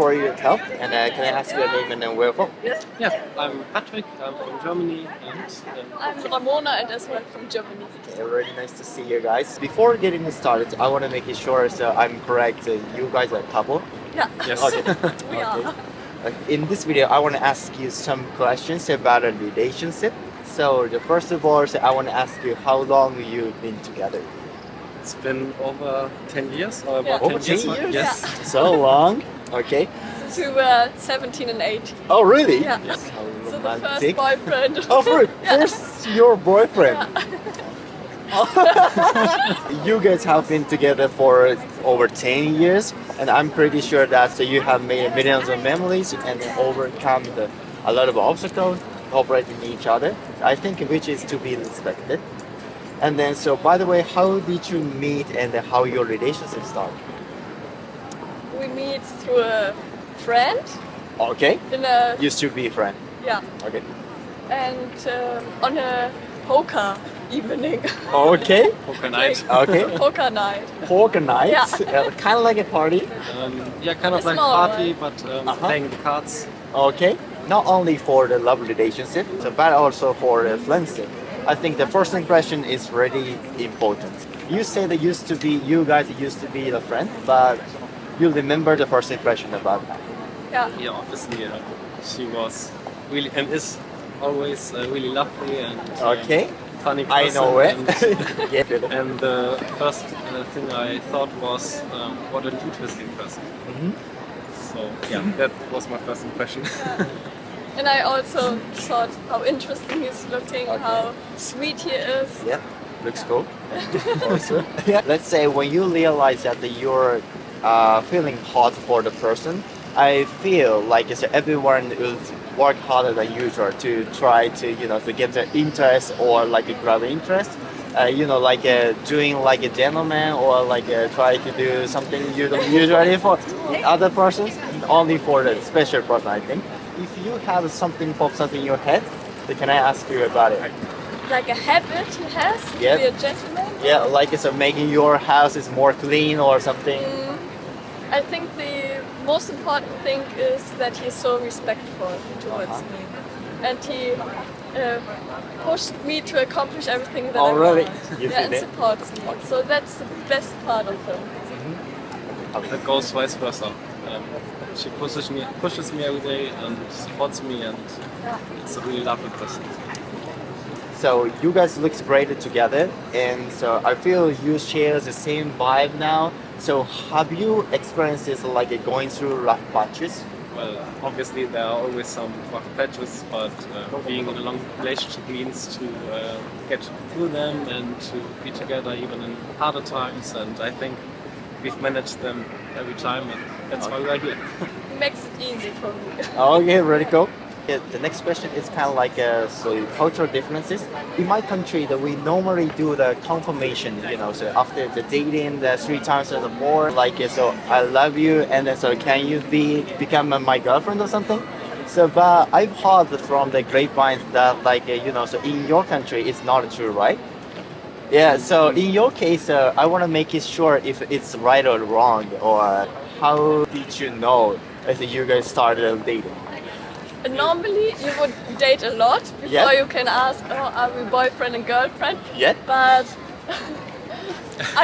for your help. And can I ask your name and where from? Yeah, I'm Patrick, I'm from Germany, and I'm Ramona and as well from Germany. Okay, really nice to see you guys. Before getting started, I want to make it sure so I'm correct. You guys are a couple? Yeah. yes. Okay. We are. In this video, I want to ask you some questions about a relationship. So the first of all, so I want to ask you how long you've been together. It's been over 10 years, or Yeah. about Over 10 10 years. years? Yes. So long. Okay. Since we were 17 and 18. Oh, really? Yeah. Yes. How So the first romantic. boyfriend. Oh, Yeah. first your boyfriend. You guys have been together for over 10 years, and I'm pretty sure that so you have made millions of memories and overcome a lot of obstacles, cooperating each other. I think which is to be respected. And then, so by the way, how did you meet and how your relationship started? We meet through a friend Okay, in a used to be a friend. yeah, Okay. and on a poker evening. Okay. Poker night. Okay. Poker night. Poker night. Yeah. Kind of like a party. Yeah, kind of It's like small, party, but playing the cards. Okay, not only for the love relationship, but also for the friendship. I think the first impression is really important. You say that you guys used to be a friend, but you remember the first impression about that. Yeah. Yeah, obviously she was really and is always really lovely and Okay, funny person. I know it. And, Yeah. and the first thing I thought was, what an interesting person. Mhm. So yeah, that was my first impression. And I also thought how interesting he's looking, Okay. how sweet he is. Yeah, looks cool. Also, yeah. Let's say when you realize that you're feeling hot for the person, I feel like it's everyone will work harder than usual to try to get their interest or grab interest. Doing like a gentleman or try to do something you don't usually for other persons, only for the special person, I think. If you have something pops up in your head, then can I ask you about it? Like a habit he has Yeah. to be a gentleman. Yeah, like it's making your house is more clean or something. I think the most important thing is that he's so respectful towards Uh-huh. me, and he pushed me to accomplish everything that Oh, I really? want. You Yeah, did and it? supports me. So that's the best part of him. That goes vice versa. She pushes me every day and supports me, and it's a really lovely person. So you guys look great together, and so I feel you share the same vibe now. So have you experienced this going through rough patches? Well, obviously there are always some rough patches, but being in a long relationship means to get through them and to be together even in harder times. And I think we've managed them every time, and that's why we're here. It makes it easy for me. Okay, really cool. Yeah, the next question is kind of so cultural differences. In my country, that we normally do the confirmation, so after the dating, the 3 times or more, so I love you, and then so can you become my girlfriend or something? So, but I've heard from the grapevine that so in your country, it's not true, right? Yeah, so in your case, I want to make it sure if it's right or wrong, or how did you know if you guys started dating? Normally, you would date a lot before Yeah. you can ask, "Oh, are we boyfriend and girlfriend?" Yeah. But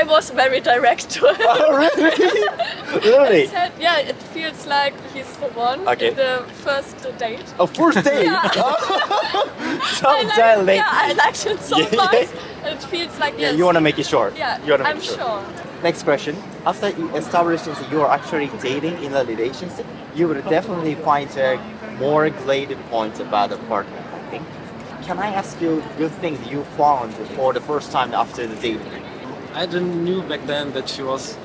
I was very direct to him. Oh, really? Really? Said, yeah, it feels like he's the one. Okay. In the first date. A first date? Yeah. So darling. I liked it so Yeah, much. yeah. And it feels like Yeah, yes. you want to make it short. Yeah, You wanna make I'm it short. sure. Next question. After you establish that you are actually dating in a relationship, you will definitely find more great points about the partner, I think. Can I ask you good things you found for the first time after the dating? I didn't knew back then that she was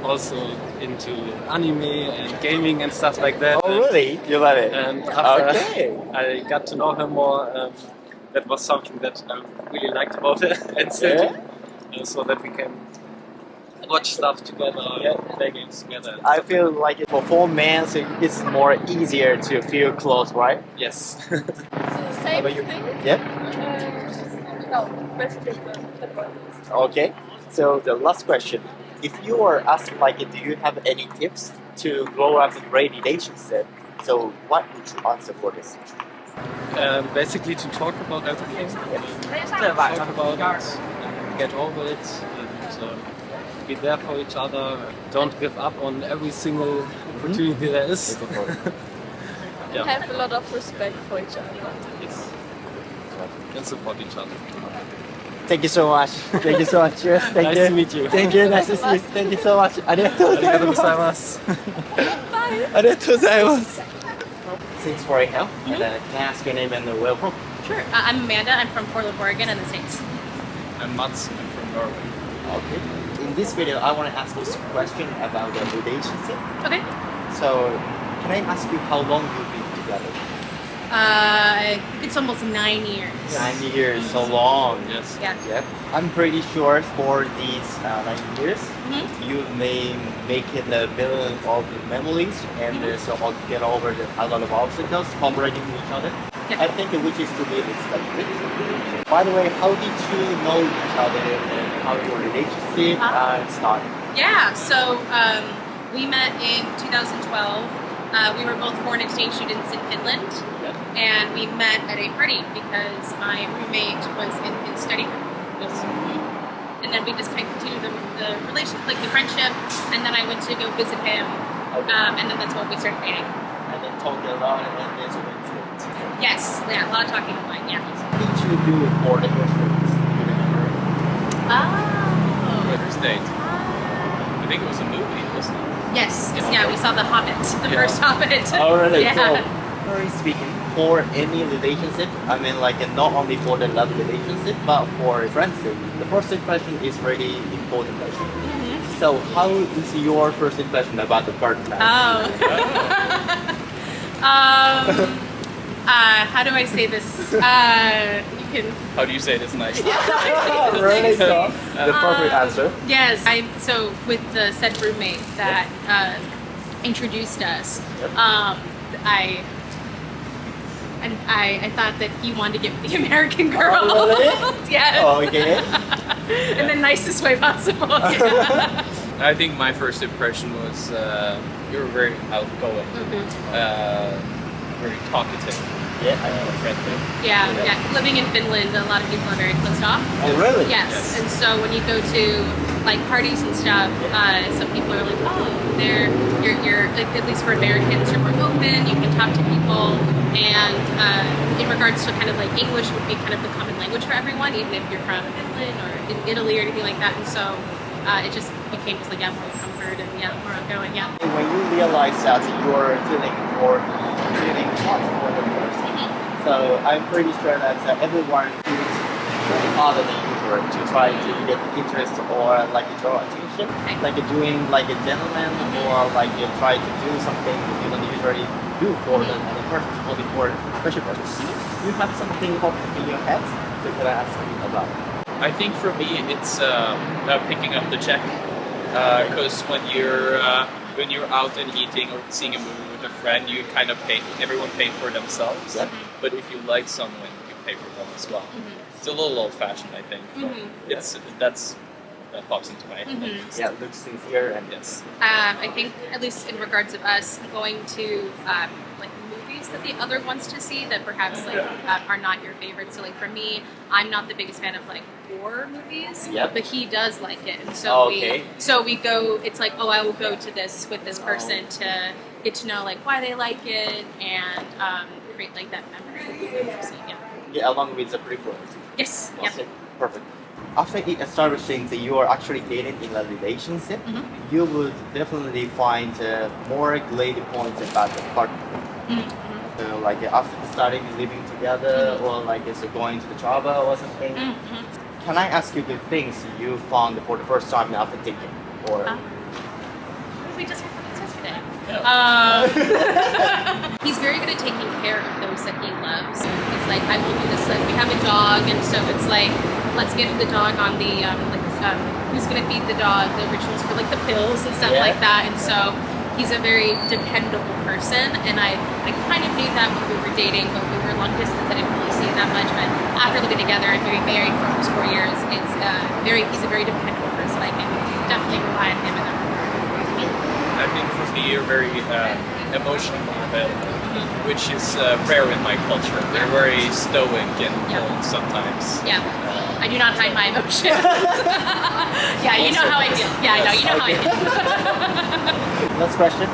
also into anime and gaming and stuff like that. Oh, really? You love it? And after Okay. I got to know her more, that was something that I really liked about her, and still do, so that we can watch stuff together, play games together. I feel like for 4 men, so it's more easier to feel close, right? Yes. So the same about you? thing. Yeah. No, basically the one. Okay. So the last question. If you are asked do you have any tips to grow up in a great relationship. So what would you answer for this? Basically to talk about everything, talk about it, and get over it, and be there for each other. Don't give up on every single opportunity there is. Yeah. Have a lot of respect for each other. Yes. And support each other. Thank you so much. Thank you so much. Cheers. Thank Nice you. to meet you. Thank you. Nice to see you. Thank you so much. ありがとうございます。ありがとうございます。Thanks for your help. And, can I ask your name and where from? Sure. I'm Amanda. I'm from Portland, Oregon, in the States. I'm Mats. I'm from Norway. Okay. In this video, I want to ask you a question about the relationship. Okay. So, can I ask you how long you've been together? It's almost 9 years. 9 years, so long. Yes. Yeah. Yep. I'm pretty sure for these 9 years, you may make it a million of memories and so get over a lot of obstacles, cooperating with each other. Yeah. I think which is to be expected. By the way, how did you know each other and how your relationship started? Yeah. So we met in 2012. We were both foreign exchange students in Finland, and we met at a party because my roommate was in his study group. And then we just kind of continued the relationship, like the friendship, and then I went to go visit him, and then that's when we started dating. And then talking a lot and then so went to it. Yes, yeah, a lot of talking online, yeah. What did you do for the first date? You remember? Oh. First date. I think it was a movie, wasn't it? Yes, yeah, we saw The Hobbit, the first Hobbit. Oh, really? Yeah. So, generally speaking, for any relationship, I mean, like not only for the love relationship, but for friendship, the first impression is really important. So, how is your first impression about the partner? Oh. How do I say this? You can. How do you say this nicely? Really? So, the perfect answer. Yes. So with the said roommate that introduced us, I thought that he wanted to get with the American girl. Oh, really? Yes. Oh, okay. In the nicest way possible. I think my first impression was you were very outgoing, very talkative. Yeah. Friendly. Yeah. Living in Finland, a lot of people are very closed off. Oh, really? Yes. And so when you go to like parties and stuff, some people are like, oh, you're like, at least for Americans, you're more open. You can talk to people, and in regards to kind of like English would be kind of the common language for everyone, even if you're from Finland or in Italy or anything like that. And so it just became just like more comfort and more outgoing. Yeah. When you realize that you're feeling hot for the person, so I'm pretty sure that everyone feels harder than usual to try to get interest or like draw attention, like doing like a gentleman or like you try to do something you don't usually do for the other person, only for special person. You have something in your head, so can I ask you about? I think for me it's picking up the check, because when you're out and eating or seeing a movie with a friend, you kind of everyone pay for themselves. Yep. But if you like someone, you pay for them as well. It's a little old-fashioned, I think. But that pops into my head. Yeah, looks sincere and Yes. I think at least in regards of us going to like movies that the other wants to see that perhaps like are not your favorite. So like for me, I'm not the biggest fan of like horror movies, but he does like it, and so we go. It's like, oh, I will go to this with this person to get to know like why they like it and create like that memory. So, yeah, along with the prequel. Yes. Okay, perfect. After establishing that you are actually dating in a relationship, you would definitely find more great points about the partner. So, like after starting living together, or like so going to the travel or something. Can I ask you the things you found for the first time after dating? Or we just heard this yesterday. He's very good at taking care of those that he loves. It's like, I will do this. Like, we have a dog, and so it's like, let's get the dog on the who's gonna feed the dog, the rituals for like the pills and stuff like that. And so he's a very dependable person, and I kind of knew that when we were dating, but we were long distance. I didn't really see it that much. But after living together and being married for almost 4 years, he's a very dependable person. I can definitely rely on him in that regard. I I think for me you're very emotionally available, which is rare in my culture. We're very stoic and cold sometimes. Yeah. I do not hide my emotions. Yeah, you know how I feel. Yeah, I know, you know how I feel. Last question.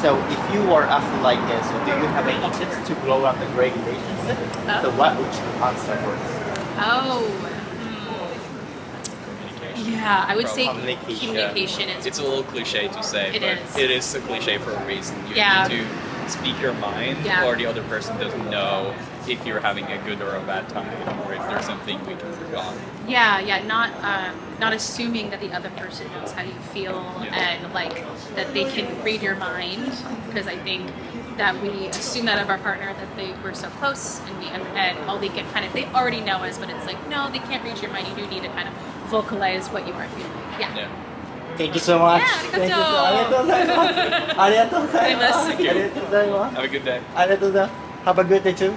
So if you were asked like this, so do you have any tips to grow up a great relationship? So what would you answer first? Oh. Yeah, I would say Communication. communication is. It's a little cliche to say, It but is. it is a cliche for a reason. You Yeah. need to speak your mind, Yeah. or the other person doesn't know if you're having a good or a bad time, or if there's something we can work on. Yeah, not assuming that the other person knows how you feel and like that they can read your mind, because I think that we assume that of our partner that we're so close and all they get kind of they already know us, but it's like no, they can't read your mind. You do need to kind of vocalize what you are feeling. Yeah. Thank you so much. Yeah, Thank you. ありがとうございます。ありがとうございます。ありがとうございます。 Have a good day. ありがとうございます。Have a good day too.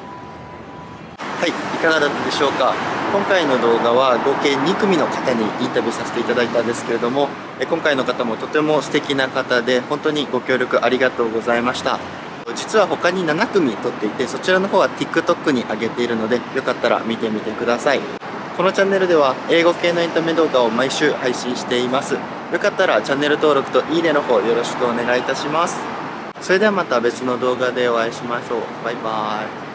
はい、いかがだったでしょうか。今回の動画は合計2組の方にインタビューさせていただいたんですけれども、今回の方もとても素敵な方で本当にご協力ありがとうございました。実は他に7組撮っていて、そちらの方は TikTok に上げているので、よかったら見てみてください。このチャンネルでは英語系のエンタメ動画を毎週配信しています。よかったらチャンネル登録といいねの方よろしくお願いいたします。それではまた別の動画でお会いしましょう。バイバイ。